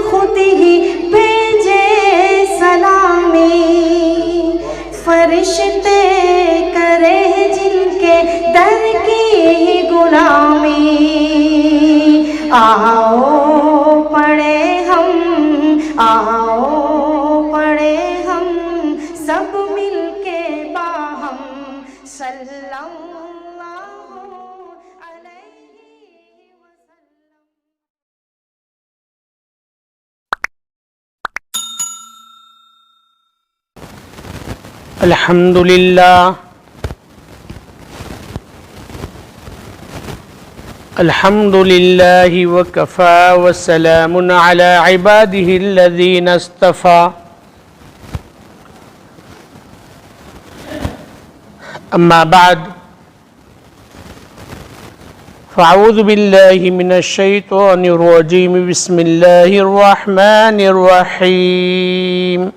خود ہی بھیجے سلامی، فرشتے کرے جن کے در کی غلامی، آؤ پڑھے ہم، آؤ پڑھے ہم سب مل کے باہم صلی اللہ علیہ وسلم۔ الحمد للہ الحمد للہ وکفى وسلام علی عباده الذین اصطفى، اما بعد فاعوذ باللہ من الشیطان الرجیم، بسم اللہ الرحمن الرحیم۔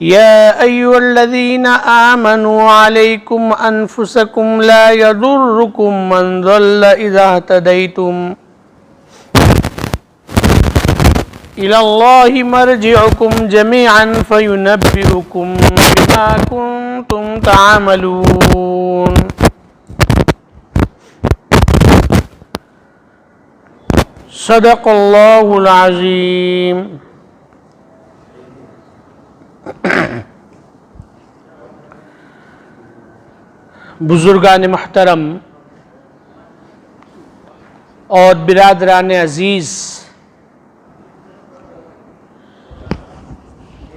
يا أيها الذين آمنوا عليكم أنفسكم لا يضركم من ضل إذا اهتديتم إلى الله مرجعكم جميعا فينبئكم بما كنتم تعملون۔ صدق الله العظيم۔ بزرگان محترم اور برادران عزیز،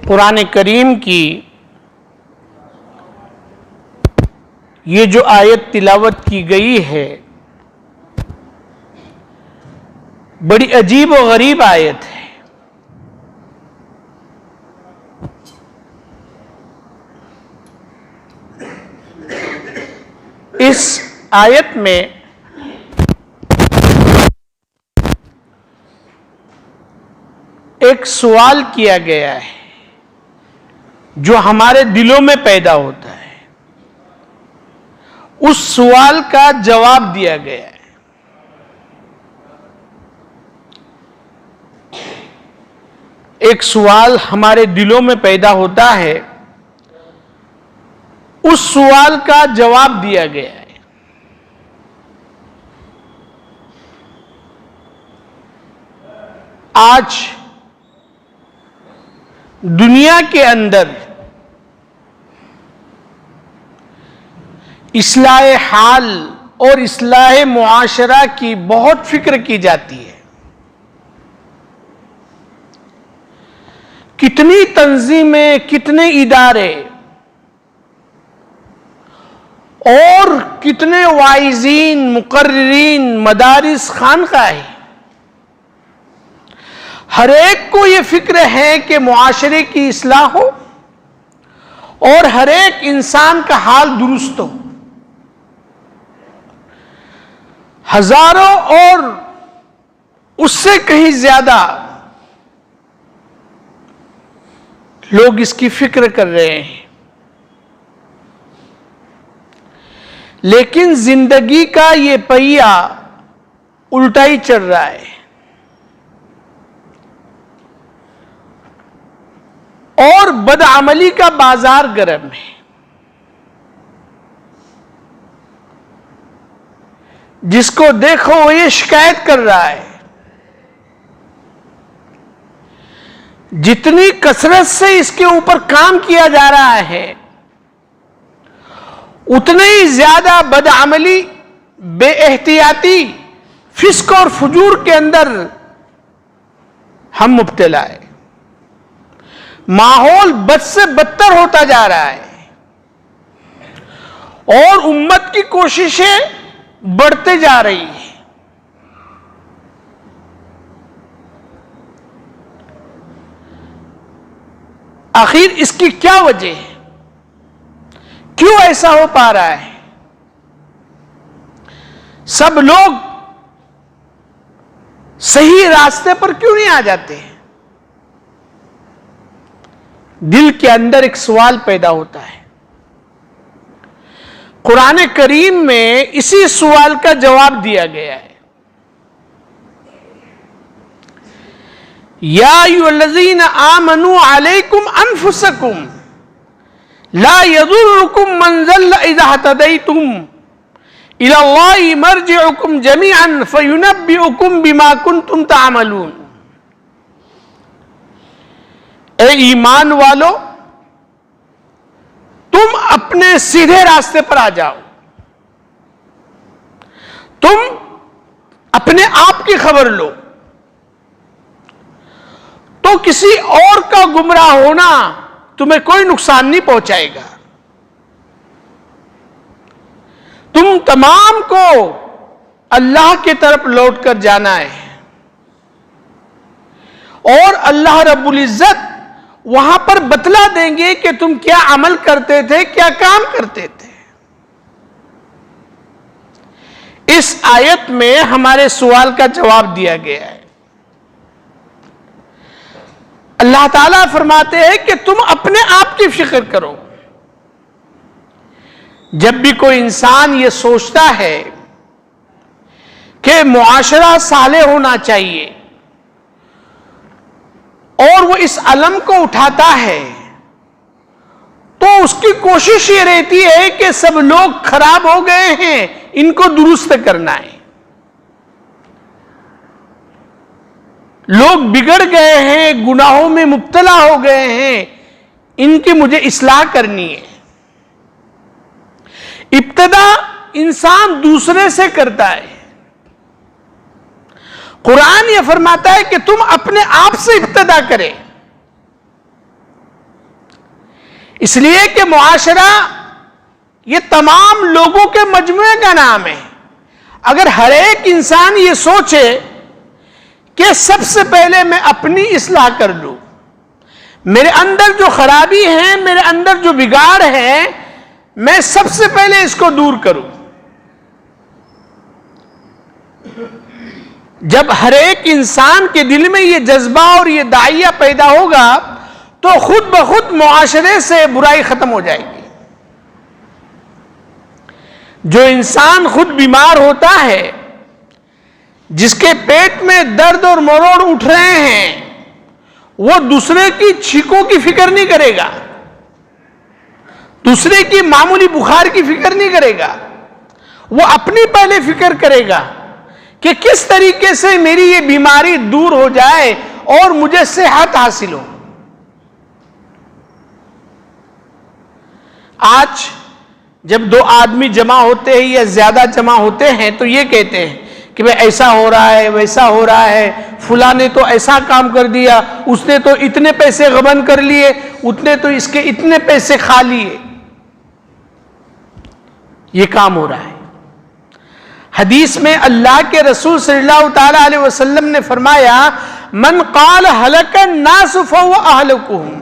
قرآن کریم کی یہ جو آیت تلاوت کی گئی ہے، بڑی عجیب و غریب آیت ہے۔ اس آیت میں ایک سوال کیا گیا ہے جو ہمارے دلوں میں پیدا ہوتا ہے، اس سوال کا جواب دیا گیا ہے۔ ایک سوال ہمارے دلوں میں پیدا ہوتا ہے، اس سوال کا جواب دیا گیا ہے۔ آج دنیا کے اندر اصلاح حال اور اصلاح معاشرہ کی بہت فکر کی جاتی ہے۔ کتنی تنظیمیں، کتنے ادارے اور کتنے واعظین، مقررین، مدارس، خانقاہیں، ہر ایک کو یہ فکر ہے کہ معاشرے کی اصلاح ہو اور ہر ایک انسان کا حال درست ہو۔ ہزاروں اور اس سے کہیں زیادہ لوگ اس کی فکر کر رہے ہیں، لیکن زندگی کا یہ پہیہ الٹا ہی چل رہا ہے، اور بدعملی کا بازار گرم ہے۔ جس کو دیکھو وہ یہ شکایت کر رہا ہے، جتنی کثرت سے اس کے اوپر کام کیا جا رہا ہے، اتنے ہی زیادہ بدعملی، بے احتیاطی، فسق اور فجور کے اندر ہم مبتلا ہیں۔ ماحول بد سے بدتر ہوتا جا رہا ہے اور امت کی کوششیں بڑھتے جا رہی ہیں۔ آخر اس کی کیا وجہ ہے؟ کیوں ایسا ہو پا رہا ہے؟ سب لوگ صحیح راستے پر کیوں نہیں آ جاتے؟ دل کے اندر ایک سوال پیدا ہوتا ہے۔ قرآن کریم میں اسی سوال کا جواب دیا گیا ہے۔ یا ایھا الذین آمنوا علیکم انفسکم لا یضرکم من ضل اذا اہتدیتم الی اللہ مرجعکم جمیعا فینبئکم بما کنتم تعملون. اے ایمان والو، تم اپنے سیدھے راستے پر آ جاؤ. تم اپنے آپ کی خبر لو تو کسی اور کا گمراہ ہونا تمہیں کوئی نقصان نہیں پہنچائے گا. تم تمام کو اللہ کی طرف لوٹ کر جانا ہے، اور اللہ رب العزت وہاں پر بتلا دیں گے کہ تم کیا عمل کرتے تھے، کیا کام کرتے تھے. اس آیت میں ہمارے سوال کا جواب دیا گیا ہے. اللہ تعالیٰ فرماتے ہیں کہ تم اپنے آپ کی فکر کرو. جب بھی کوئی انسان یہ سوچتا ہے کہ معاشرہ صالح ہونا چاہیے اور وہ اس علم کو اٹھاتا ہے تو اس کی کوشش یہ رہتی ہے کہ سب لوگ خراب ہو گئے ہیں، ان کو درست کرنا ہے. لوگ بگڑ گئے ہیں، گناہوں میں مبتلا ہو گئے ہیں، ان کی مجھے اصلاح کرنی ہے. ابتدا انسان دوسرے سے کرتا ہے. قرآن یہ فرماتا ہے کہ تم اپنے آپ سے ابتدا کرے. اس لیے کہ معاشرہ یہ تمام لوگوں کے مجموعے کا نام ہے. اگر ہر ایک انسان یہ سوچے کہ سب سے پہلے میں اپنی اصلاح کر لوں، میرے اندر جو خرابی ہے، میرے اندر جو بگاڑ ہے، میں سب سے پہلے اس کو دور کروں. جب ہر ایک انسان کے دل میں یہ جذبہ اور یہ داعیہ پیدا ہوگا تو خود بخود معاشرے سے برائی ختم ہو جائے گی. جو انسان خود بیمار ہوتا ہے، جس کے پیٹ میں درد اور مروڑ اٹھ رہے ہیں، وہ دوسرے کی چھینکوں کی فکر نہیں کرے گا، دوسرے کی معمولی بخار کی فکر نہیں کرے گا. وہ اپنی پہلے فکر کرے گا کہ کس طریقے سے میری یہ بیماری دور ہو جائے اور مجھے صحت حاصل ہو. آج جب دو آدمی جمع ہوتے ہیں یا زیادہ جمع ہوتے ہیں تو یہ کہتے ہیں کہ بھئی ایسا ہو رہا ہے، ویسا ہو رہا ہے، فلاں نے تو ایسا کام کر دیا، اس نے تو اتنے پیسے غبن کر لیے، اتنے تو اس کے اتنے پیسے کھا لیے. یہ کام ہو رہا ہے. حدیث میں اللہ کے رسول صلی اللہ تعالی علیہ وسلم نے فرمایا، من قال ہلک الناس فهو اہلکہم.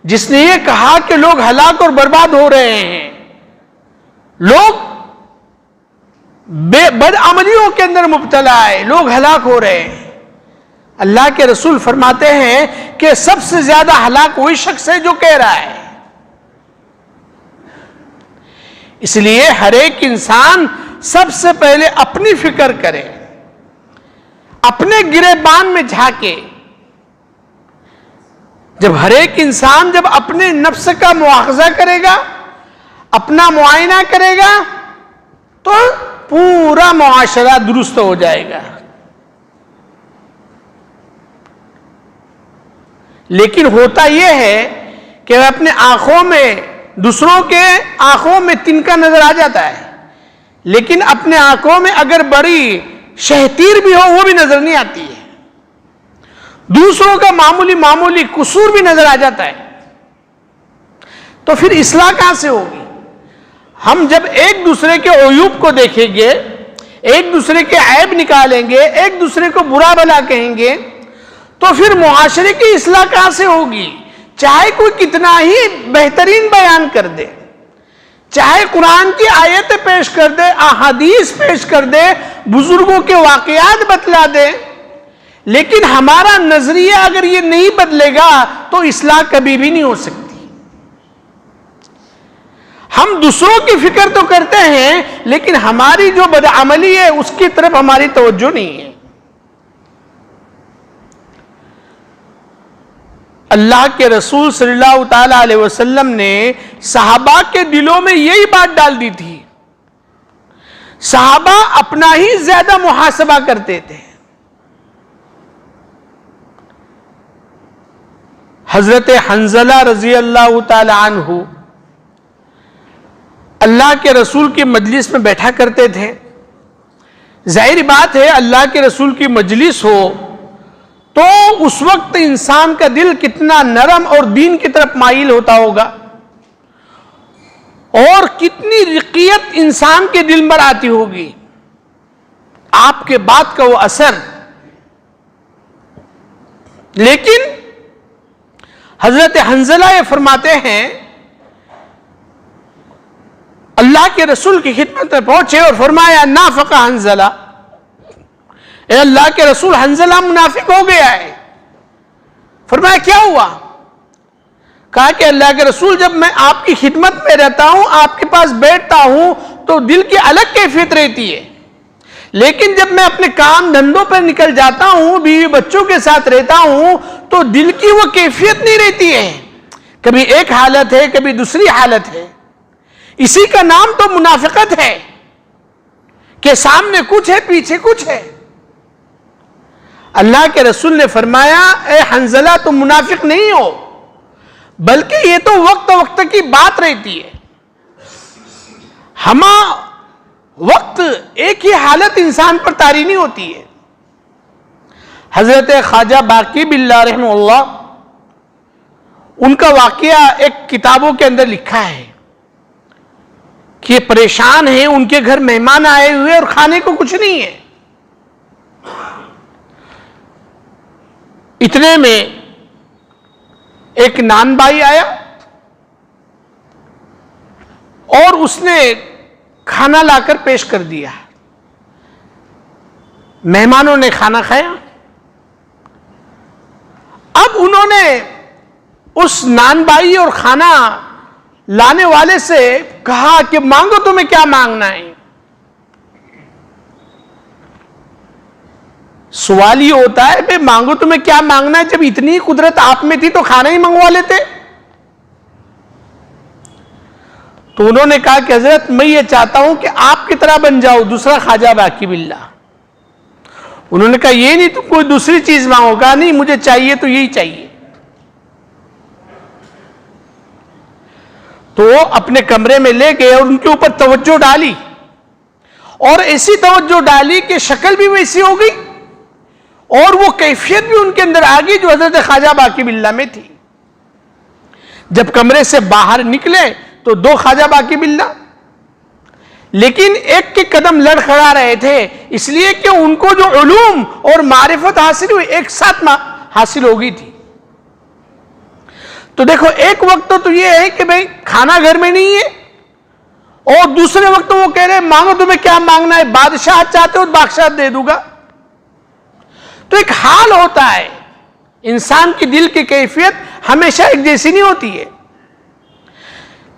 جس نے یہ کہا کہ لوگ ہلاک اور برباد ہو رہے ہیں، لوگ بدعملیوں کے اندر مبتلا ہے، لوگ ہلاک ہو رہے ہیں، اللہ کے رسول فرماتے ہیں کہ سب سے زیادہ ہلاک وہی شخص ہے جو کہہ رہا ہے. اس لیے ہر ایک انسان سب سے پہلے اپنی فکر کرے، اپنے گریبان میں جھانکے. جب ہر ایک انسان جب اپنے نفس کا مواخذہ کرے گا، اپنا معائنہ کرے گا، تو پورا معاشرہ درست ہو جائے گا. لیکن ہوتا یہ ہے کہ اپنے آنکھوں میں، دوسروں کے آنکھوں میں تنکا نظر آ جاتا ہے، لیکن اپنے آنکھوں میں اگر بڑی شہتیر بھی ہو وہ بھی نظر نہیں آتی ہے. دوسروں کا معمولی قصور بھی نظر آ جاتا ہے. تو پھر اصلاح کہاں سے ہوگی؟ ہم جب ایک دوسرے کے عیوب کو دیکھیں گے، ایک دوسرے کے عیب نکالیں گے، ایک دوسرے کو برا بھلا کہیں گے، تو پھر معاشرے کی اصلاح کہاں سے ہوگی؟ چاہے کوئی کتنا ہی بہترین بیان کر دے، چاہے قرآن کی آیتیں پیش کر دے، احادیث پیش کر دے، بزرگوں کے واقعات بتلا دے، لیکن ہمارا نظریہ اگر یہ نہیں بدلے گا تو اصلاح کبھی بھی نہیں ہو سکتی. ہم دوسروں کی فکر تو کرتے ہیں لیکن ہماری جو بدعملی ہے اس کی طرف ہماری توجہ نہیں ہے. اللہ کے رسول صلی اللہ تعالی علیہ وسلم نے صحابہ کے دلوں میں یہی بات ڈال دی تھی. صحابہ اپنا ہی زیادہ محاسبہ کرتے تھے. حضرت حنظلہ رضی اللہ تعالی عنہ اللہ کے رسول کی مجلس میں بیٹھا کرتے تھے. ظاہر بات ہے اللہ کے رسول کی مجلس ہو تو اس وقت انسان کا دل کتنا نرم اور دین کی طرف مائل ہوتا ہوگا اور کتنی رقیت انسان کے دل پر آتی ہوگی. آپ کے بات کا وہ اثر. لیکن حضرت حنظلہ یہ فرماتے ہیں اللہ کے رسول کی خدمت میں پہنچے اور فرمایا نافق حنظلہ، اے اللہ کے رسول حنظلہ منافق ہو گیا ہے. فرمایا کیا ہوا؟ کہا کہ اللہ کے رسول جب میں آپ کی خدمت میں رہتا ہوں، آپ کے پاس بیٹھتا ہوں تو دل کی الگ کیفیت رہتی ہے، لیکن جب میں اپنے کام دھندوں پر نکل جاتا ہوں، بیوی بچوں کے ساتھ رہتا ہوں تو دل کی وہ کیفیت نہیں رہتی ہے. کبھی ایک حالت ہے، کبھی دوسری حالت ہے. اسی کا نام تو منافقت ہے کہ سامنے کچھ ہے، پیچھے کچھ ہے. اللہ کے رسول نے فرمایا اے حنظلہ تم منافق نہیں ہو، بلکہ یہ تو وقت وقت کی بات رہتی ہے. ہمہ وقت ایک ہی حالت انسان پر طاری نہیں ہوتی ہے. حضرت خواجہ باقی باللہ رحمہ اللہ، ان کا واقعہ ایک کتابوں کے اندر لکھا ہے کہ پریشان ہیں، ان کے گھر مہمان آئے ہوئے اور کھانے کو کچھ نہیں ہے. اتنے میں ایک نان بھائی آیا اور اس نے کھانا لا کر پیش کر دیا. مہمانوں نے کھانا کھایا. اب انہوں نے اس نان بھائی اور کھانا لانے والے سے کہا کہ مانگو تمہیں کیا مانگنا ہے. سوال یہ ہوتا ہے بھئی مانگو تمہیں کیا مانگنا ہے، جب اتنی قدرت آپ میں تھی تو کھانا ہی منگوا لیتے. تو انہوں نے کہا کہ حضرت میں یہ چاہتا ہوں کہ آپ کی طرح بن جاؤ دوسرا خواجہ باقی باللہ. انہوں نے کہا یہ نہیں تم کوئی دوسری چیز مانگو. کہا نہیں مجھے چاہیے تو یہی چاہیے. تو وہ اپنے کمرے میں لے گئے اور ان کے اوپر توجہ ڈالی، اور ایسی توجہ ڈالی کہ شکل بھی ویسی ہو گئی اور وہ کیفیت بھی ان کے اندر آ گئی جو حضرت خواجہ باقی باللہ میں تھی. جب کمرے سے باہر نکلے تو دو خواجہ باقی باللہ، لیکن ایک کے قدم لڑکھڑا رہے تھے، اس لیے کہ ان کو جو علوم اور معرفت حاصل ہوئی ایک ساتھ حاصل ہو گئی تھی. تو دیکھو ایک وقت تو یہ ہے کہ بھئی کھانا گھر میں نہیں ہے، اور دوسرے وقت وہ کہہ رہے مانگو تمہیں کیا مانگنا ہے، بادشاہ چاہتے ہو بادشاہ دے دوں گا. تو ایک حال ہوتا ہے، انسان کی دل کی کیفیت ہمیشہ ایک جیسی نہیں ہوتی ہے.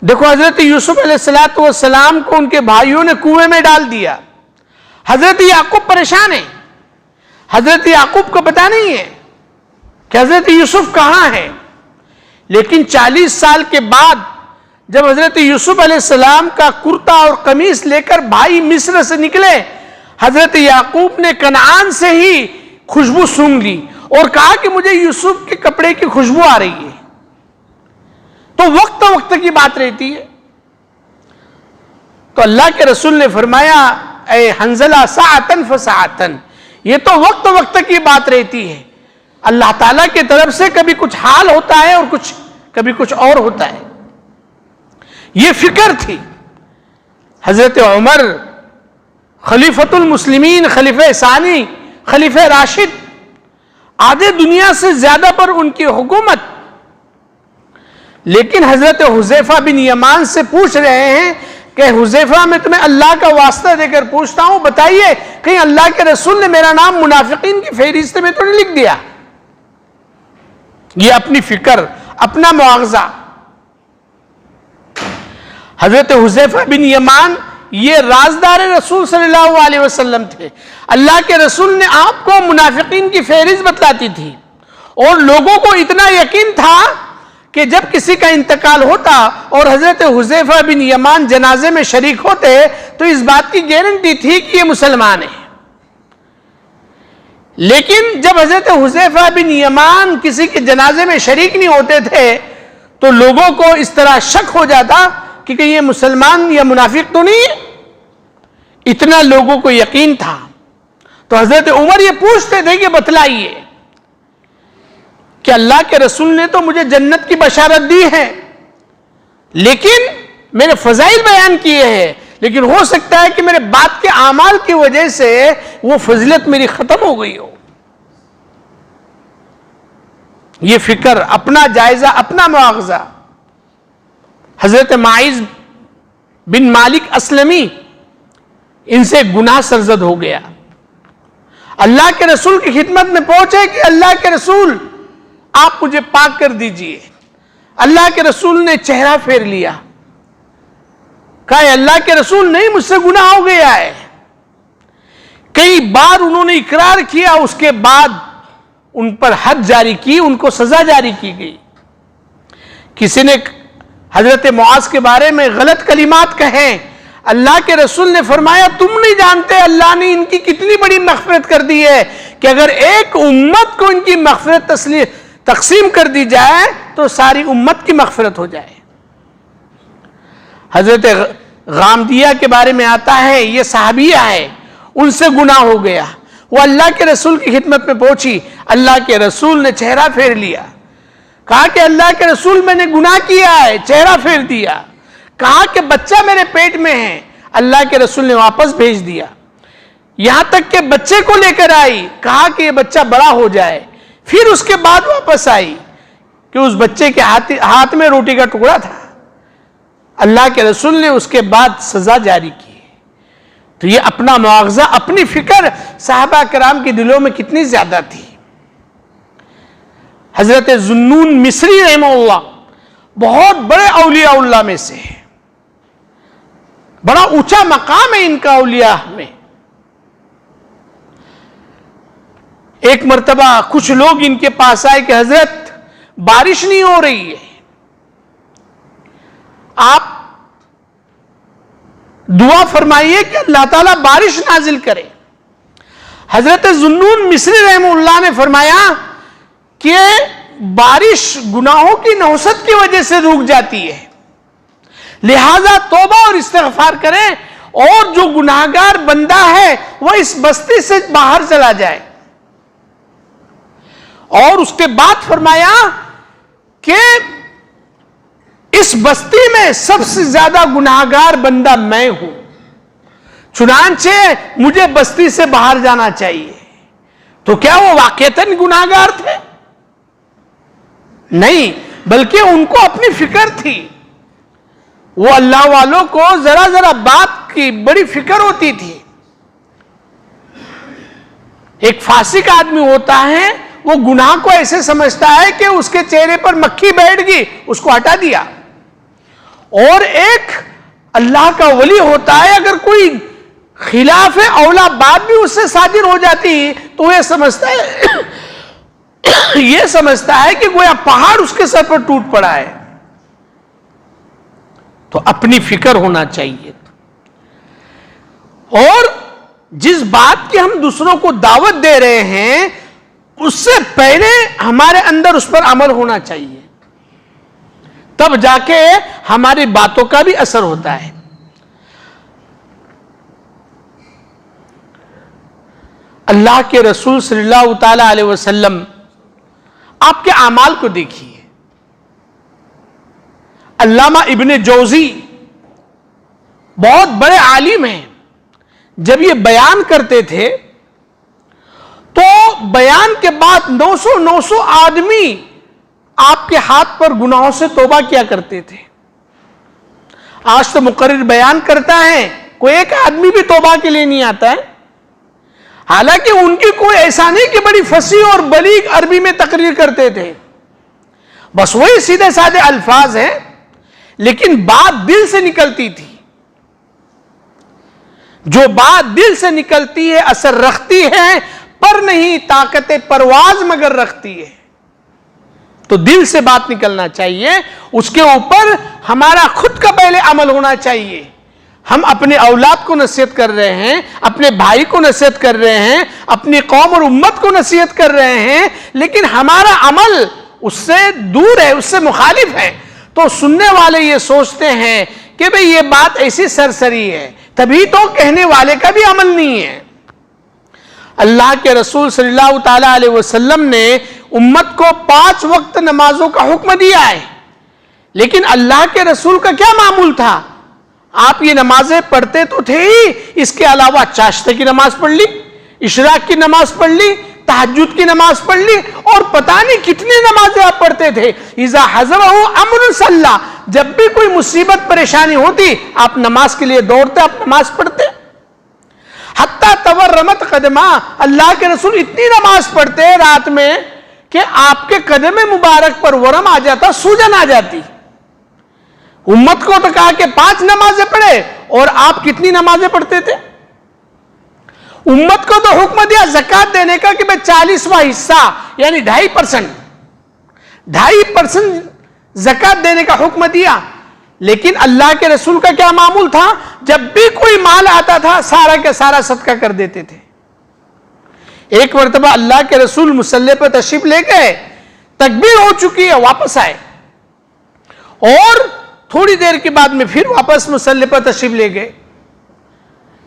دیکھو حضرت یوسف علیہ السلام کو ان کے بھائیوں نے کنویں میں ڈال دیا. حضرت یعقوب پریشان ہیں. حضرت یعقوب کو پتہ نہیں ہے کہ حضرت یوسف کہاں ہے. لیکن 40 سال کے بعد جب حضرت یوسف علیہ السلام کا کرتا اور قمیص لے کر بھائی مصر سے نکلے، حضرت یعقوب نے کنعان سے ہی خوشبو سونگھ لی اور کہا کہ مجھے یوسف کے کپڑے کی خوشبو آ رہی ہے. تو وقت وقت کی بات رہتی ہے. تو اللہ کے رسول نے فرمایا اے حنظلہ ساعتن فساعتن، یہ تو وقت وقت کی بات رہتی ہے. اللہ تعالیٰ کی طرف سے کبھی کچھ حال ہوتا ہے اور کبھی کچھ اور ہوتا ہے. یہ فکر تھی. حضرت عمر خلیفۃ المسلمین، خلیفہ ثانی، خلیفہ راشد، آدھے دنیا سے زیادہ پر ان کی حکومت. لیکن حضرت حذیفہ بن یمان سے پوچھ رہے ہیں کہ حذیفہ میں تمہیں اللہ کا واسطہ دے کر پوچھتا ہوں، بتائیے کہیں اللہ کے رسول نے میرا نام منافقین کی فہرست میں تو نہیں لکھ دیا. یہ اپنی فکر، اپنا مواخذہ. حضرت حذیفہ بن یمان یہ رازدار رسول صلی اللہ علیہ وسلم تھے. اللہ کے رسول نے آپ کو منافقین کی فہرست بتلاتی تھی اور لوگوں کو اتنا یقین تھا کہ جب کسی کا انتقال ہوتا اور حضرت حذیفہ بن یمان جنازے میں شریک ہوتے تو اس بات کی گارنٹی تھی کہ یہ مسلمان ہے. لیکن جب حضرت حذیفہ بن یمان کسی کے جنازے میں شریک نہیں ہوتے تھے تو لوگوں کو اس طرح شک ہو جاتا کہ یہ مسلمان یا منافق تو نہیں ہے. اتنا لوگوں کو یقین تھا. تو حضرت عمر یہ پوچھتے تھے کہ بتلائیے کہ اللہ کے رسول نے تو مجھے جنت کی بشارت دی ہے لیکن میرے فضائل بیان کیے ہیں، لیکن ہو سکتا ہے کہ میرے بعد کے اعمال کی وجہ سے وہ فضیلت میری ختم ہو گئی ہو. یہ فکر، اپنا جائزہ، اپنا مواخذہ. حضرت معاذ بن مالک اسلمی، ان سے گناہ سرزد ہو گیا. اللہ کے رسول کی خدمت میں پہنچے کہ اللہ کے رسول آپ مجھے پاک کر دیجئے. اللہ کے رسول نے چہرہ پھیر لیا، کہا اللہ کے رسول نہیں، مجھ سے گناہ ہو گیا ہے. کئی بار انہوں نے اقرار کیا، اس کے بعد ان پر حد جاری کی، ان کو سزا جاری کی گئی. کسی نے حضرت معاذ کے بارے میں غلط کلمات کہیں، اللہ کے رسول نے فرمایا تم نہیں جانتے اللہ نے ان کی کتنی بڑی مغفرت کر دی ہے کہ اگر ایک امت کو ان کی مغفرت تقسیم کر دی جائے تو ساری امت کی مغفرت ہو جائے. حضرت غامدیہ کے بارے میں آتا ہے، یہ صحابیہ ہے، ان سے گناہ ہو گیا. وہ اللہ کے رسول کی خدمت میں پہنچی، اللہ کے رسول نے چہرہ پھیر لیا. کہا کہ اللہ کے رسول میں نے گناہ کیا ہے، چہرہ پھیر دیا. کہا کہ بچہ میرے پیٹ میں ہے، اللہ کے رسول نے واپس بھیج دیا. یہاں تک کہ بچے کو لے کر آئی، کہا کہ یہ بچہ بڑا ہو جائے. پھر اس کے بعد واپس آئی کہ اس بچے کے ہاتھ میں روٹی کا ٹکڑا تھا. اللہ کے رسول نے اس کے بعد سزا جاری کی. تو یہ اپنا مواخذہ، اپنی فکر صحابہ کرام کے دلوں میں کتنی زیادہ تھی. حضرت ذوالنون مصری رحمہ اللہ بہت بڑے اولیاء اللہ میں سے، بڑا اونچا مقام ہے ان کا اولیاء میں. ایک مرتبہ کچھ لوگ ان کے پاس آئے کہ حضرت بارش نہیں ہو رہی ہے، آپ دعا فرمائیے کہ اللہ تعالیٰ بارش نازل کرے. حضرت ذوالنون مصری رحمہ اللہ نے فرمایا کہ بارش گناہوں کی نحوست کی وجہ سے رک جاتی ہے، لہذا توبہ اور استغفار کریں اور جو گناہگار بندہ ہے وہ اس بستی سے باہر چلا جائے. اور اس کے بعد فرمایا کہ اس بستی میں سب سے زیادہ گناہگار بندہ میں ہوں، چنانچہ مجھے بستی سے باہر جانا چاہیے. تو کیا وہ واقعتاً گناہگار تھے؟ نہیں، بلکہ ان کو اپنی فکر تھی. وہ اللہ والوں کو ذرا ذرا بات کی بڑی فکر ہوتی تھی. ایک فاسق آدمی ہوتا ہے، وہ گناہ کو ایسے سمجھتا ہے کہ اس کے چہرے پر مکھی بیٹھ گئی، اس کو ہٹا دیا. اور ایک اللہ کا ولی ہوتا ہے، اگر کوئی خلاف اولا بات بھی اس سے صادر ہو جاتی تو یہ سمجھتا ہے کہ گویا پہاڑ اس کے سر پر ٹوٹ پڑا ہے. تو اپنی فکر ہونا چاہیے. اور جس بات کی ہم دوسروں کو دعوت دے رہے ہیں اس سے پہلے ہمارے اندر اس پر عمل ہونا چاہیے، تب جا کے ہماری باتوں کا بھی اثر ہوتا ہے. اللہ کے رسول صلی اللہ تعالی علیہ وسلم آپ کے اعمال کو دیکھیے. علامہ ابن جوزی بہت بڑے عالم ہیں، جب یہ بیان کرتے تھے تو بیان کے بعد 900 آدمی آپ کے ہاتھ پر گناہوں سے توبہ کیا کرتے تھے. آج تو مقرر بیان کرتا ہے، کوئی ایک آدمی بھی توبہ کے لیے نہیں آتا ہے. حالانکہ ان کی کوئی ایسا نہیں کہ بڑی فصیح اور بلیغ عربی میں تقریر کرتے تھے، بس وہی سیدھے سادے الفاظ ہیں، لیکن بات دل سے نکلتی تھی. جو بات دل سے نکلتی ہے اثر رکھتی ہے، پر نہیں طاقت پرواز مگر رکھتی ہے. تو دل سے بات نکلنا چاہیے، اس کے اوپر ہمارا خود کا پہلے عمل ہونا چاہیے۔ ہم اپنے اولاد کو نصیحت کر رہے ہیں، اپنے بھائی کو نصیحت کر رہے ہیں، اپنی قوم اور امت کو نصیحت کر رہے ہیں، لیکن ہمارا عمل اس سے دور ہے، اس سے مخالف ہے، تو سننے والے یہ سوچتے ہیں کہ بھئی یہ بات ایسی سرسری ہے، تبھی تو کہنے والے کا بھی عمل نہیں ہے۔ اللہ کے رسول صلی اللہ تعالیٰ علیہ وسلم نے امت کو 5 وقت نمازوں کا حکم دیا ہے، لیکن اللہ کے رسول کا کیا معمول تھا؟ آپ یہ نمازیں پڑھتے تو تھے ہی، اس کے علاوہ چاشتہ کی نماز پڑھ لی، اشراق کی نماز پڑھ لی، تہجد کی نماز پڑھ لی، اور پتہ نہیں کتنی نمازیں آپ پڑھتے تھے۔ اذا حضرہ امر صلی، جب بھی کوئی مصیبت پریشانی ہوتی آپ نماز کے لیے دوڑتے، آپ نماز پڑھتے۔ حتیٰ تورمت قدمہ، اللہ کے رسول اتنی نماز پڑھتے رات میں کہ آپ کے قدم مبارک پر ورم آ جاتا، سوجن آ جاتی۔ امت کو تو کہا کہ 5 نمازیں پڑھے، اور آپ کتنی نمازیں پڑھتے تھے؟ امت کو تو حکم دیا زکوٰۃ دینے کا کہ 40واں حصہ یعنی 2.5% زکوٰۃ دینے کا حکم دیا، لیکن اللہ کے رسول کا کیا معمول تھا؟ جب بھی کوئی مال آتا تھا سارا کا سارا صدقہ کر دیتے تھے۔ ایک مرتبہ اللہ کے رسول مصلی پر تشریف لے گئے، تکبیر ہو چکی ہے، واپس آئے، اور تھوڑی دیر کے بعد میں پھر واپس مصلی پر تشریف لے گئے،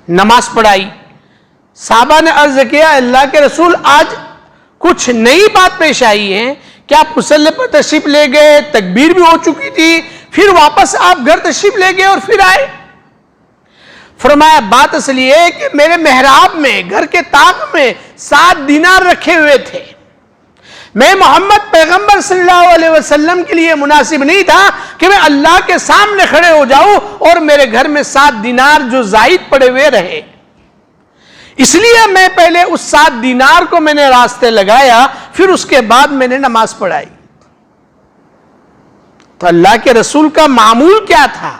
نماز پڑھائی۔ صحابہ نے عرض کیا اللہ کے رسول آج کچھ نئی بات پیش آئی ہے کہ آپ مصلی پر تشریف لے گئے، تکبیر بھی ہو چکی تھی، پھر واپس آپ گھر تشریف لے گئے اور پھر آئے۔ فرمایا بات اصل یہ ہے کہ میرے محراب میں، گھر کے طاق میں 7 دینار رکھے ہوئے تھے، میں محمد پیغمبر صلی اللہ علیہ وسلم کے لیے مناسب نہیں تھا کہ میں اللہ کے سامنے کھڑے ہو جاؤں اور میرے گھر میں 7 دینار جو زائد پڑے ہوئے رہے، اس لیے میں پہلے اس 7 دینار کو میں نے راستے لگایا، پھر اس کے بعد میں نے نماز پڑھائی۔ تو اللہ کے رسول کا معمول کیا تھا؟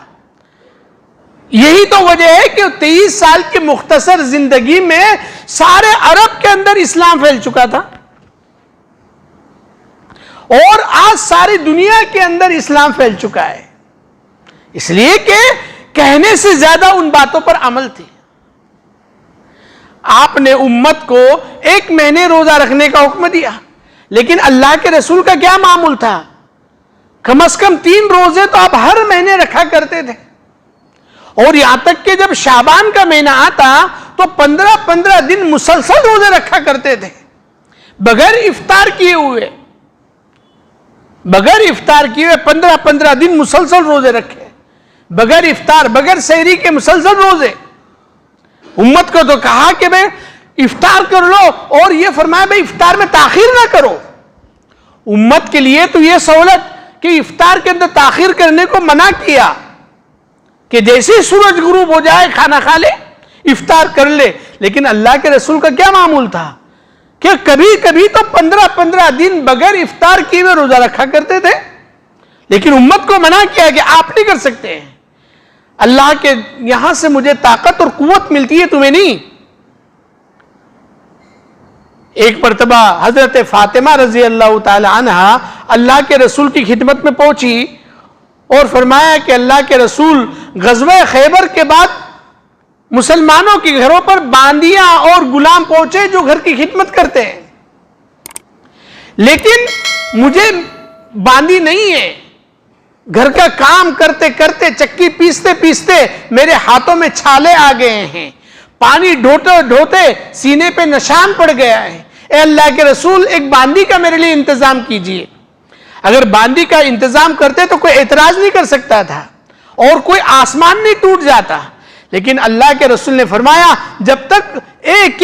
یہی تو وجہ ہے کہ 23 سال کی مختصر زندگی میں سارے عرب کے اندر اسلام پھیل چکا تھا، اور آج ساری دنیا کے اندر اسلام پھیل چکا ہے، اس لیے کہ کہنے سے زیادہ ان باتوں پر عمل تھی۔ آپ نے امت کو 1 مہینے روزہ رکھنے کا حکم دیا، لیکن اللہ کے رسول کا کیا معمول تھا؟ کم از کم 3 روزے تو آپ ہر مہینے رکھا کرتے تھے، اور یہاں تک کہ جب شعبان کا مہینہ آتا تو 15 دن مسلسل روزے رکھا کرتے تھے، بغیر افطار کیے ہوئے 15 دن مسلسل روزے رکھے، بغیر افطار، بغیر سحری کے مسلسل روزے۔ امت کو تو کہا کہ بھئی افطار کر لو، اور یہ فرمایا بھئی افطار میں تاخیر نہ کرو۔ امت کے لیے تو یہ سہولت کہ افطار کے اندر تاخیر کرنے کو منع کیا کہ جیسے سورج غروب ہو جائے کھانا کھا لے، افطار کر لے، لیکن اللہ کے رسول کا کیا معمول تھا کہ کبھی کبھی تو 15 دن بغیر افطار کیے ہوئے روزہ رکھا کرتے تھے، لیکن امت کو منع کیا کہ آپ نہیں کر سکتے ہیں، اللہ کے یہاں سے مجھے طاقت اور قوت ملتی ہے، تمہیں نہیں۔ ایک مرتبہ حضرت فاطمہ رضی اللہ تعالی عنہ اللہ کے رسول کی خدمت میں پہنچی اور فرمایا کہ اللہ کے رسول غزوہ خیبر کے بعد مسلمانوں کے گھروں پر باندیاں اور غلام پہنچے جو گھر کی خدمت کرتے ہیں، لیکن مجھے باندی نہیں ہے، گھر کا کام کرتے کرتے، چکی پیستے پیستے میرے ہاتھوں میں چھالے آ گئے ہیں، پانی ڈھوتے ڈھوتے سینے پہ نشان پڑ گیا ہے، اے اللہ کے رسول ایک باندی کا میرے لیے انتظام کیجئے۔ اگر باندی کا انتظام کرتے تو کوئی اعتراض نہیں کر سکتا تھا اور کوئی آسمان نہیں ٹوٹ جاتا، لیکن اللہ کے رسول نے فرمایا جب تک ایک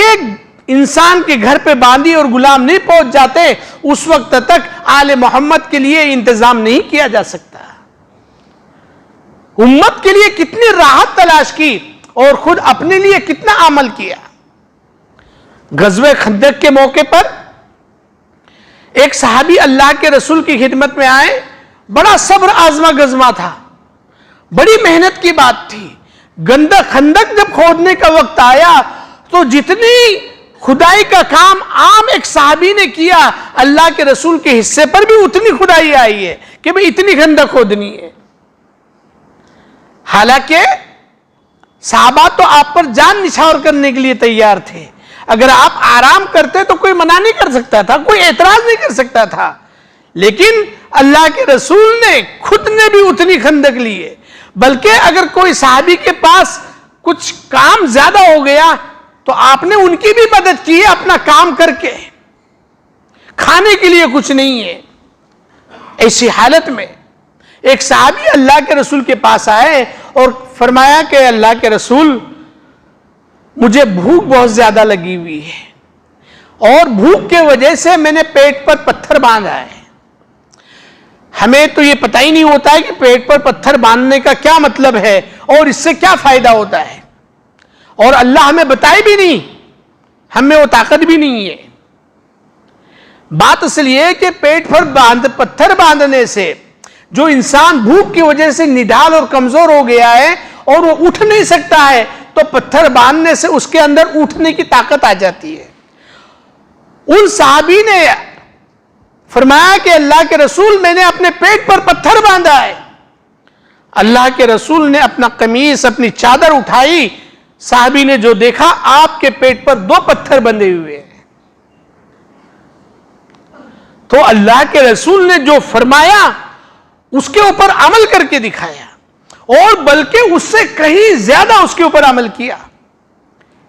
انسان کے گھر پہ باندی اور غلام نہیں پہنچ جاتے اس وقت تک آل محمد کے لیے انتظام نہیں کیا جا سکتا۔ امت کے لیے کتنی راحت تلاش کی اور خود اپنے لیے کتنا عمل کیا۔ غزوہ خندق کے موقع پر ایک صحابی اللہ کے رسول کی خدمت میں آئے، بڑا صبر آزما غزوہ تھا، بڑی محنت کی بات تھی۔ خندق جب کھودنے کا وقت آیا تو جتنی خدائی کا کام عام ایک صحابی نے کیا، اللہ کے رسول کے حصے پر بھی اتنی خدائی آئی ہے کہ بھئی اتنی خندق کھودنی ہے. حالانکہ صحابہ تو آپ پر جان نچھاور کرنے کے لیے تیار تھے. اگر آپ آرام کرتے تو کوئی منع نہیں کر سکتا تھا، کوئی اعتراض نہیں کر سکتا تھا. لیکن اللہ کے رسول نے خود نے بھی اتنی خندق لی ہے. بلکہ اگر کوئی صحابی کے پاس کچھ کام زیادہ ہو گیا تو آپ نے ان کی بھی مدد کی ہے اپنا کام کر کے. کھانے کے لیے کچھ نہیں ہے. ایسی حالت میں ایک صحابی اللہ کے رسول کے پاس آئے اور فرمایا کہ اللہ کے رسول، مجھے بھوک بہت زیادہ لگی ہوئی ہے اور بھوک کے وجہ سے میں نے پیٹ پر پتھر باندھا ہے. ہمیں تو یہ پتہ ہی نہیں ہوتا ہے کہ پیٹ پر پتھر باندھنے کا کیا مطلب ہے اور اس سے کیا فائدہ ہوتا ہے، اور اللہ ہمیں بتائے بھی نہیں، ہمیں وہ طاقت بھی نہیں ہے. بات اصل یہ ہے کہ پیٹ پر پتھر باندھنے سے جو انسان بھوک کی وجہ سے نڈال اور کمزور ہو گیا ہے اور وہ اٹھ نہیں سکتا ہے، تو پتھر باندھنے سے اس کے اندر اٹھنے کی طاقت آ جاتی ہے. ان صحابی نے فرمایا کہ اللہ کے رسول، میں نے اپنے پیٹ پر پتھر باندھا ہے. اللہ کے رسول نے اپنا قمیص، اپنی چادر اٹھائی. صحابی نے جو دیکھا، آپ کے پیٹ پر 2 پتھر بندھے ہوئے ہیں. تو اللہ کے رسول نے جو فرمایا اس کے اوپر عمل کر کے دکھایا، اور بلکہ اس سے کہیں زیادہ اس کے اوپر عمل کیا.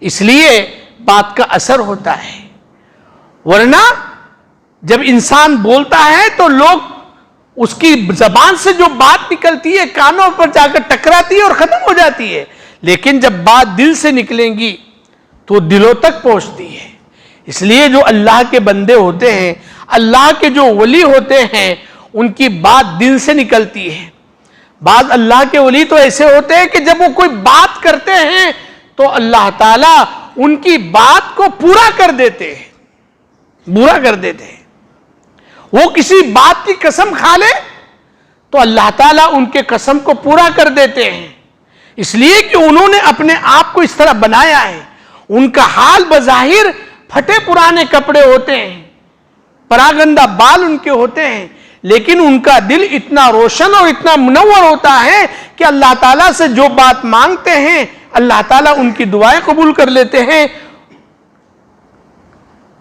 اس لیے بات کا اثر ہوتا ہے. ورنہ جب انسان بولتا ہے تو لوگ اس کی زبان سے جو بات نکلتی ہے کانوں پر جا کر ٹکراتی ہے اور ختم ہو جاتی ہے. لیکن جب بات دل سے نکلیں گی تو دلوں تک پہنچتی ہے. اس لیے جو اللہ کے بندے ہوتے ہیں، اللہ کے جو ولی ہوتے ہیں، ان کی بات دل سے نکلتی ہے. بعض اللہ کے ولی تو ایسے ہوتے ہیں کہ جب وہ کوئی بات کرتے ہیں تو اللہ تعالیٰ ان کی بات کو پورا کر دیتے ہیں، پورا کر دیتے ہیں. وہ کسی بات کی قسم کھا لے تو اللہ تعالیٰ ان کے قسم کو پورا کر دیتے ہیں. اس لیے کہ انہوں نے اپنے آپ کو اس طرح بنایا ہے. ان کا حال بظاہر پھٹے پرانے کپڑے ہوتے ہیں، پراگندہ بال ان کے ہوتے ہیں، لیکن ان کا دل اتنا روشن اور اتنا منور ہوتا ہے کہ اللہ تعالیٰ سے جو بات مانگتے ہیں اللہ تعالیٰ ان کی دعائیں قبول کر لیتے ہیں.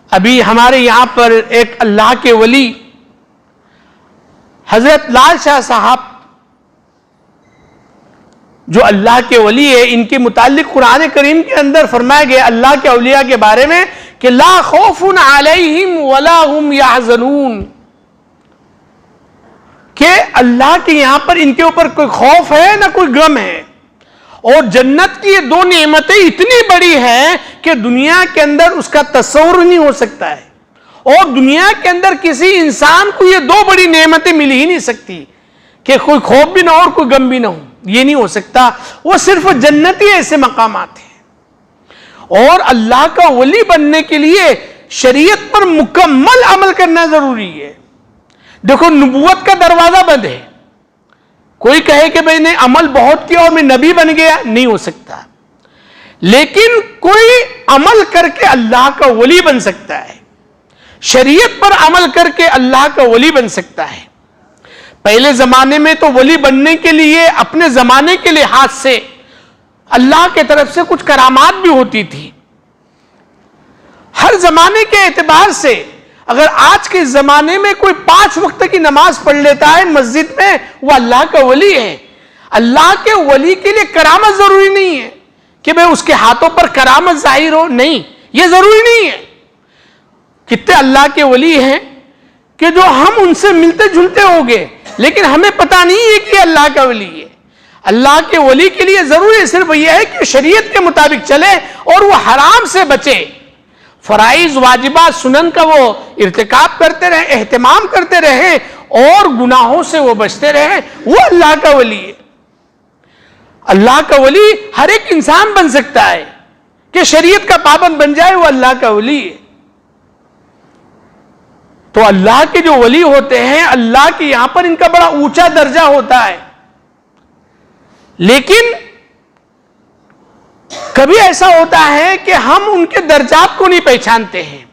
ابھی ہمارے یہاں پر ایک اللہ کے ولی حضرت لال شاہ صاحب جو اللہ کے ولی ہے، ان کے متعلق قرآن کریم کے اندر فرمایا گیا اللہ کے اولیاء کے بارے میں کہ لا خوف علیہم ولا هم یحزنون، کہ اللہ کے یہاں پر ان کے اوپر کوئی خوف ہے نہ کوئی غم ہے. اور جنت کی یہ 2 نعمتیں اتنی بڑی ہیں کہ دنیا کے اندر اس کا تصور نہیں ہو سکتا ہے، اور دنیا کے اندر کسی انسان کو یہ 2 بڑی نعمتیں مل ہی نہیں سکتی کہ کوئی خوف بھی نہ ہو اور کوئی غم بھی نہ ہو. یہ نہیں ہو سکتا. وہ صرف جنتی ایسے مقامات ہیں. اور اللہ کا ولی بننے کے لیے شریعت پر مکمل عمل کرنا ضروری ہے. دیکھو، نبوت کا دروازہ بند ہے. کوئی کہے کہ میں نے عمل بہت کیا اور میں نبی بن گیا، نہیں ہو سکتا. لیکن کوئی عمل کر کے اللہ کا ولی بن سکتا ہے، شریعت پر عمل کر کے اللہ کا ولی بن سکتا ہے. پہلے زمانے میں تو ولی بننے کے لیے اپنے زمانے کے لحاظ سے اللہ کے طرف سے کچھ کرامات بھی ہوتی تھی. ہر زمانے کے اعتبار سے اگر آج کے زمانے میں کوئی 5 وقت کی نماز پڑھ لیتا ہے مسجد میں، وہ اللہ کا ولی ہے. اللہ کے ولی کے لیے کرامت ضروری نہیں ہے کہ بھئی اس کے ہاتھوں پر کرامت ظاہر ہو، نہیں، یہ ضروری نہیں ہے. کتنے اللہ کے ولی ہیں کہ جو ہم ان سے ملتے جلتے ہو گئے لیکن ہمیں پتہ نہیں ہے کہ اللہ کا ولی ہے. اللہ کے ولی کے لیے ضروری صرف یہ ہے کہ شریعت کے مطابق چلے اور وہ حرام سے بچے، فرائض واجبات سنن کا وہ ارتکاب کرتے رہے، اہتمام کرتے رہے اور گناہوں سے وہ بچتے رہے. وہ اللہ کا ولی ہے. اللہ کا ولی ہر ایک انسان بن سکتا ہے کہ شریعت کا پابند بن جائے، وہ اللہ کا ولی ہے. تو اللہ کے جو ولی ہوتے ہیں اللہ کے یہاں پر ان کا بڑا اونچا درجہ ہوتا ہے. لیکن کبھی ایسا ہوتا ہے کہ ہم ان کے درجات کو نہیں پہچانتے ہیں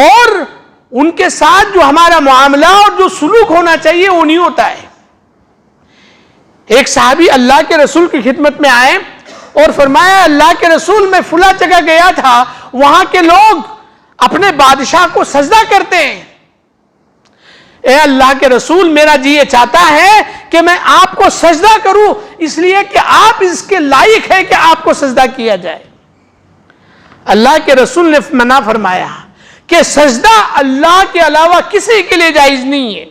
اور ان کے ساتھ جو ہمارا معاملہ اور جو سلوک ہونا چاہیے وہ نہیں ہوتا ہے. ایک صحابی اللہ کے رسول کی خدمت میں آئے اور فرمایا اللہ کے رسول میں فلاں جگہ گیا تھا, وہاں کے لوگ اپنے بادشاہ کو سجدہ کرتے ہیں. اے اللہ کے رسول میرا جی یہ چاہتا ہے کہ میں آپ کو سجدہ کروں اس لیے کہ آپ اس کے لائق ہے کہ آپ کو سجدہ کیا جائے. اللہ کے رسول نے منع فرمایا کہ سجدہ اللہ کے علاوہ کسی کے لیے جائز نہیں ہے.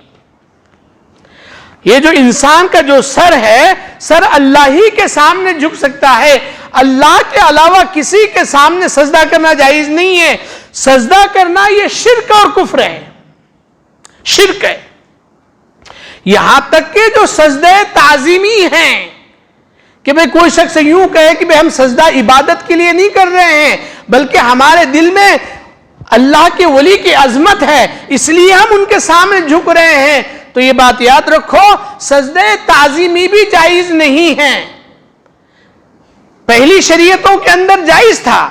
یہ جو انسان کا جو سر ہے, سر اللہ ہی کے سامنے جھک سکتا ہے, اللہ کے علاوہ کسی کے سامنے سجدہ کرنا جائز نہیں ہے. سجدہ کرنا یہ شرک اور کفر ہے, شرک ہے. یہاں تک کہ جو سجدے تعظیمی ہیں کہ بھئی کوئی شخص یوں کہے کہ بھئی ہم سجدہ عبادت کے لیے نہیں کر رہے ہیں بلکہ ہمارے دل میں اللہ کے ولی کی عظمت ہے اس لیے ہم ان کے سامنے جھک رہے ہیں, تو یہ بات یاد رکھو سجدے تعظیمی بھی جائز نہیں ہیں. پہلی شریعتوں کے اندر جائز تھا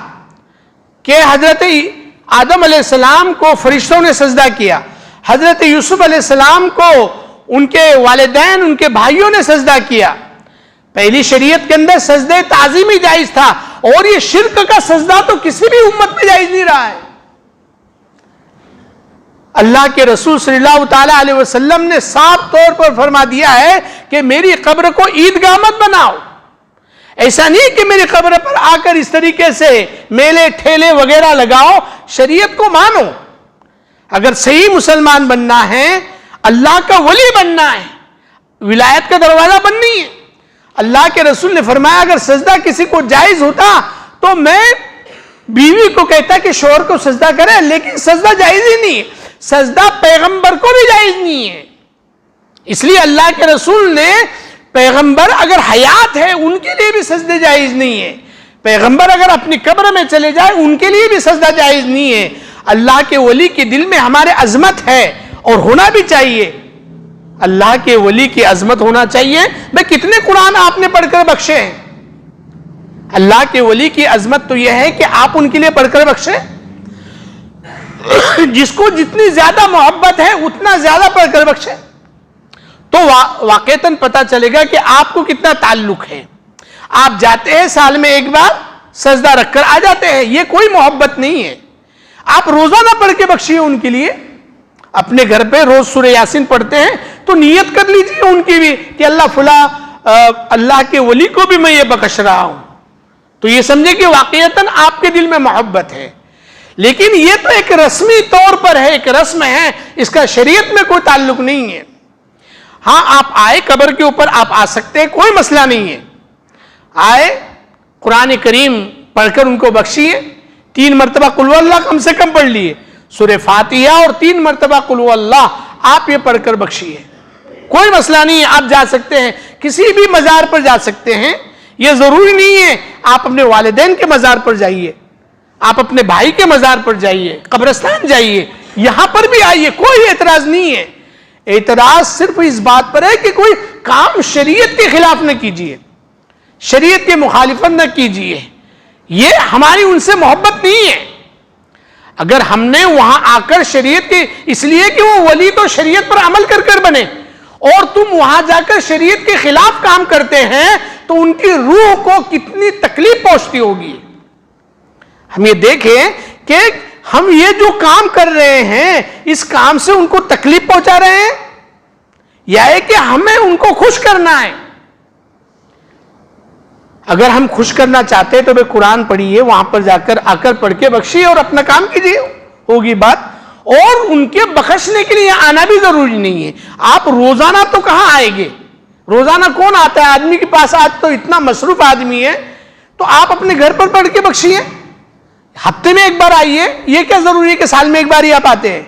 کہ حضرت آدم علیہ السلام کو فرشتوں نے سجدہ کیا, حضرت یوسف علیہ السلام کو ان کے والدین ان کے بھائیوں نے سجدہ کیا. پہلی شریعت کے اندر سجدے تعظیمی جائز تھا, اور یہ شرک کا سجدہ تو کسی بھی امت میں جائز نہیں رہا ہے. اللہ کے رسول صلی اللہ تعالی علیہ وسلم نے صاف طور پر فرما دیا ہے کہ میری قبر کو عیدگاہ مت بناؤ. ایسا نہیں کہ میری قبر پر آ کر اس طریقے سے میلے ٹھیلے وغیرہ لگاؤ, شریعت کو مانو. اگر صحیح مسلمان بننا ہے, اللہ کا ولی بننا ہے, ولایت کا دروازہ بننی ہے. اللہ کے رسول نے فرمایا اگر سجدہ کسی کو جائز ہوتا تو میں بیوی کو کہتا کہ شوہر کو سجدہ کرے, لیکن سجدہ جائز ہی نہیں ہے. سجدہ پیغمبر کو بھی جائز نہیں ہے. اس لیے اللہ کے رسول نے پیغمبر اگر حیات ہے ان کے لیے بھی سجدے جائز نہیں ہے, پیغمبر اگر اپنی قبر میں چلے جائے ان کے لیے بھی سجدہ جائز نہیں ہے. اللہ کے ولی کے دل میں ہمارے عظمت ہے اور ہونا بھی چاہیے. اللہ کے ولی کی عظمت ہونا چاہیے. میں کتنے قرآن آپ نے پڑھ کر بخشے ہیں. اللہ کے ولی کی عظمت تو یہ ہے کہ آپ ان کے لیے پڑھ کر بخشے. جس کو جتنی زیادہ محبت ہے اتنا زیادہ پڑھ کر بخشے, تو واقعتاً پتا چلے گا کہ آپ کو کتنا تعلق ہے. آپ جاتے ہیں سال میں ایک بار سجدہ رکھ کر آ جاتے ہیں, یہ کوئی محبت نہیں ہے. آپ روزانہ پڑھ کے بخشیے ان کے لیے. اپنے گھر پہ روز سورہ یاسین پڑھتے ہیں تو نیت کر لیجیے ان کی بھی کہ اللہ فلاں اللہ کے ولی کو بھی میں یہ بخش رہا ہوں, تو یہ سمجھے کہ واقعتاً آپ کے دل میں محبت ہے. لیکن یہ تو ایک رسمی طور پر ہے, ایک رسم ہے, اس کا شریعت میں کوئی تعلق نہیں ہے. ہاں آپ آئے قبر کے اوپر آپ آ سکتے ہیں, کوئی مسئلہ نہیں ہے. آئے قرآن کریم پڑھ کر ان کو بخشیے. 3 مرتبہ قل ہو اللہ کم سے کم پڑھ لیے, سورہ فاتحہ اور 3 مرتبہ قل ہو اللہ آپ یہ پڑھ کر بخشیے, کوئی مسئلہ نہیں ہے. آپ جا سکتے ہیں, کسی بھی مزار پر جا سکتے ہیں. یہ ضروری نہیں ہے آپ اپنے والدین کے مزار پر جائیے, آپ اپنے بھائی کے مزار پر جائیے, قبرستان جائیے, یہاں پر بھی آئیے, کوئی اعتراض نہیں ہے. اعتراض صرف اس بات پر ہے کہ کوئی کام شریعت کے خلاف نہ کیجیے, شریعت کے مخالفت نہ کیجیے. یہ ہماری ان سے محبت نہیں ہے. اگر ہم نے وہاں آ کر شریعت کے, اس لیے کہ وہ ولی تو شریعت پر عمل کر کر بنے, اور تم وہاں جا کر شریعت کے خلاف کام کرتے ہیں تو ان کی روح کو کتنی تکلیف پہنچتی ہوگی. ہم یہ دیکھیں کہ ہم یہ جو کام کر رہے ہیں اس کام سے ان کو تکلیف پہنچا رہے ہیں یا ہے کہ ہمیں ان کو خوش کرنا ہے. اگر ہم خوش کرنا چاہتے ہیں تو بھئی قرآن پڑھیے, وہاں پر جا کر آ کر پڑھ کے بخشیے اور اپنا کام کیجیے, ہوگی بات. اور ان کے بخشنے کے لیے آنا بھی ضروری نہیں ہے. آپ روزانہ تو کہاں آئیں گے, روزانہ کون آتا ہے آدمی کے پاس؟ آج تو اتنا مصروف آدمی ہے, تو آپ اپنے گھر پر پڑھ کے بخشیے. ہفتے میں ایک بار آئیے, یہ کیا ضروری ہے کہ سال میں ایک بار ہی آپ آتے ہیں؟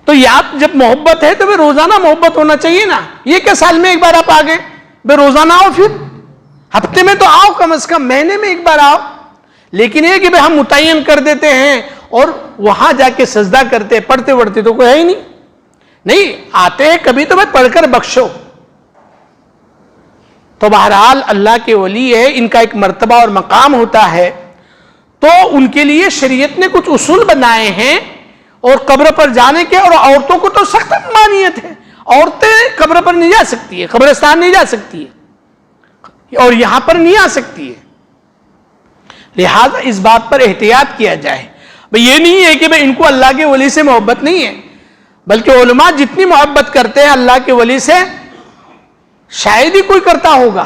تو یاد جب محبت ہے تو پھر روزانہ محبت ہونا چاہیے نا. یہ کیا سال میں ایک بار آپ آ گئے, بھئی روزانہ آؤ, پھر ہفتے میں تو آؤ, کم از کم مہینے میں ایک بار آؤ. لیکن یہ کہ بھئی ہم متعین کر دیتے ہیں اور وہاں جا کے سجدہ کرتے پڑھتے پڑھتے تو کوئی ہے ہی نہیں. نہیں آتے ہیں کبھی تو بھئی پڑھ کر بخشو. تو بہرحال اللہ کے ولی ہے، ان کا ایک مرتبہ اور مقام ہوتا ہے، تو ان کے لیے شریعت نے کچھ اصول بنائے ہیں، اور قبر پر جانے کے، اور عورتوں کو تو سخت ممانعت ہے، عورتیں قبر پر نہیں جا سکتی ہے، قبرستان نہیں جا سکتی ہے، اور یہاں پر نہیں آ سکتی ہے، لہذا اس بات پر احتیاط کیا جائے۔ بھئی یہ نہیں ہے کہ ان کو اللہ کے ولی سے محبت نہیں ہے، بلکہ علماء جتنی محبت کرتے ہیں اللہ کے ولی سے شاید ہی کوئی کرتا ہوگا،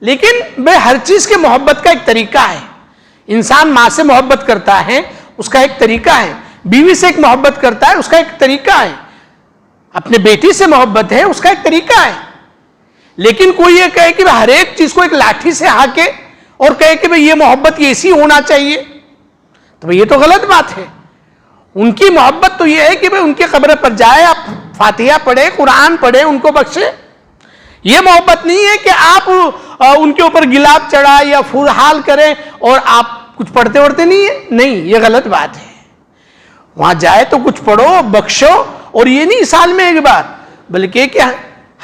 لیکن ہر چیز کے محبت کا ایک طریقہ ہے۔ انسان ماں سے محبت کرتا ہے، اس کا ایک طریقہ ہے، بیوی سے ایک محبت کرتا ہے، اس کا ایک طریقہ ہے، اپنے بیٹی سے محبت ہے، اس کا ایک طریقہ ہے، لیکن کوئی یہ کہے کہ ہر ایک چیز کو ایک لاٹھی سے ہانکے اور کہے کہ یہ محبت ایسی ہونا چاہیے، تو یہ تو غلط بات ہے۔ ان کی محبت تو یہ ہے کہ ان کے قبر پر جائے، آپ فاتحہ پڑھے، قرآن پڑھے، ان کو بخشے۔ یہ محبت نہیں ہے کہ آپ ان کے اوپر گلاب چڑھائے یا پھول حال کریں اور آپ کچھ پڑھتے وڑھتے نہیں ہے، نہیں، یہ غلط بات ہے۔ وہاں جائے تو کچھ پڑھو، بخشو، اور یہ نہیں سال میں ایک بار، بلکہ کہ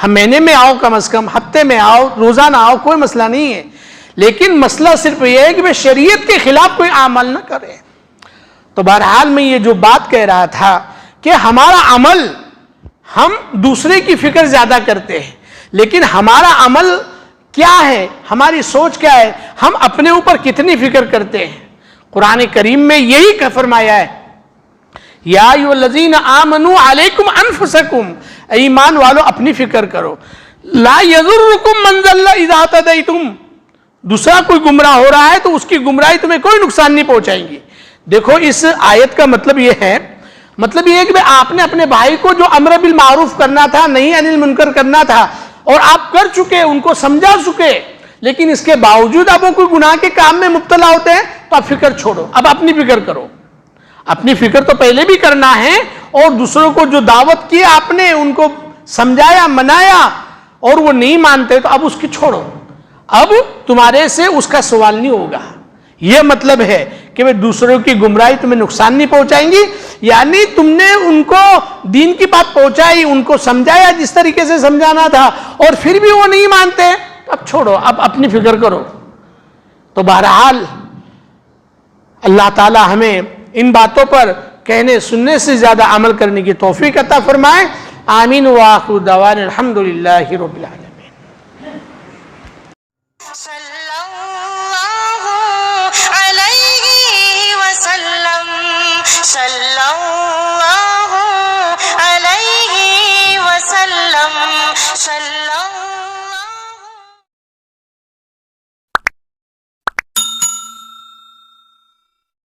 مہینے میں آؤ، کم از کم ہفتے میں آؤ، روزانہ آؤ، کوئی مسئلہ نہیں ہے، لیکن مسئلہ صرف یہ ہے کہ شریعت کے خلاف کوئی عمل نہ کرے۔ تو بہرحال میں یہ جو بات کہہ رہا تھا کہ ہمارا عمل، ہم دوسرے کی فکر زیادہ کرتے ہیں، لیکن ہمارا عمل کیا ہے، ہماری سوچ کیا ہے، ہم اپنے اوپر کتنی فکر کرتے ہیں۔ قرآن کریم میں یہی فرمایا ہے، یا ایھا الذین آمنوا علیکم انفسکم، ایمان والو اپنی فکر کرو، لا یضرکم من ضل اذا اہتدیتم، دوسرا کوئی گمراہ ہو رہا ہے تو اس کی گمراہی تمہیں کوئی نقصان نہیں پہنچائیں گی۔ دیکھو اس آیت کا مطلب یہ ہے کہ آپ نے اپنے بھائی کو جو امر بالمعروف کرنا تھا، نہی عن المنکر کرنا تھا، اور آپ کر چکے، ان کو سمجھا چکے، لیکن اس کے باوجود اب وہ کوئی گناہ کے کام میں مبتلا ہوتے ہیں تو اب فکر چھوڑو، اب اپنی فکر کرو۔ اپنی فکر تو پہلے بھی کرنا ہے، اور دوسروں کو جو دعوت کی آپ نے، ان کو سمجھایا، منایا، اور وہ نہیں مانتے تو اب اس کی چھوڑو، اب تمہارے سے اس کا سوال نہیں ہوگا۔ یہ مطلب ہے کہ دوسروں کی گمراہی تمہیں نقصان نہیں پہنچائیں گی، یعنی تم نے ان کو دین کی بات پہنچائی، ان کو سمجھایا جس طریقے سے سمجھانا تھا، اور پھر بھی وہ نہیں مانتے، اب چھوڑو، اب اپنی فکر کرو۔ تو بہرحال اللہ تعالی ہمیں ان باتوں پر کہنے سننے سے زیادہ عمل کرنے کی توفیق عطا فرمائے۔ آمین وآخر دعوانا الحمدللہ رب العالمین۔